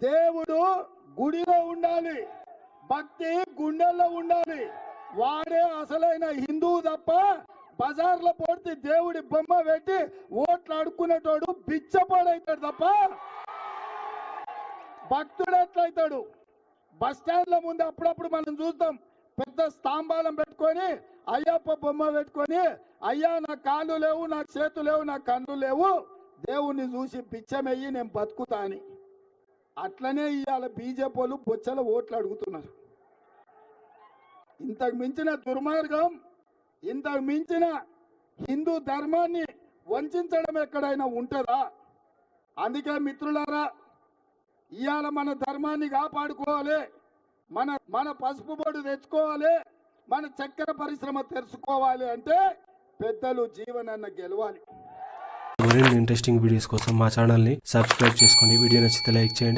దేవుడు గుడిలో ఉండాలి, భక్తి గుండెల్లో ఉండాలి. వాడే అసలైన హిందువు తప్ప బజార్లో పోతే దేవుడి బొమ్మ పెట్టి ఓట్లు అడుక్కునేటోడు బిచ్చపాడైతాడు తప్ప భక్తుడు ఎట్లయితాడు? బస్ స్టాండ్ల ముందు అప్పుడప్పుడు మనం చూస్తాం, పెద్ద స్తంభాలం పెట్టుకొని అయ్యప్ప బొమ్మ పెట్టుకొని, అయ్యా నా కాళ్ళు లేవు, నా చేతులు లేవు, నా కళ్ళు లేవు, దేవుణ్ణి చూసి పిచ్చమెయ్యి నేను బతుకుతా అని. అట్లనే ఇవాళ బీజేపీ వాళ్ళు బొచ్చల ఓట్లు అడుగుతున్నారు. ఇంతకు మించిన దుర్మార్గం, ఇంతకు మించిన హిందూ ధర్మాన్ని వంచడం ఎక్కడైనా ఉంటుందా? అందుకే మిత్రులారా, ఇవాళ మన ధర్మాన్ని కాపాడుకోవాలి, మన పసుపు బొడు తెచ్చుకోవాలి, మన చక్కెర పరిశ్రమ తెరుచుకోవాలి అంటే పెద్దలు జీవనాన్న గెలవాలి. మరిన్ని ఇంట్రెస్టింగ్ వీడియోస్ కోసం మా ఛానల్ని సబ్స్క్రైబ్ చేసుకోండి. వీడియో నచ్చితే లైక్ చేయండి.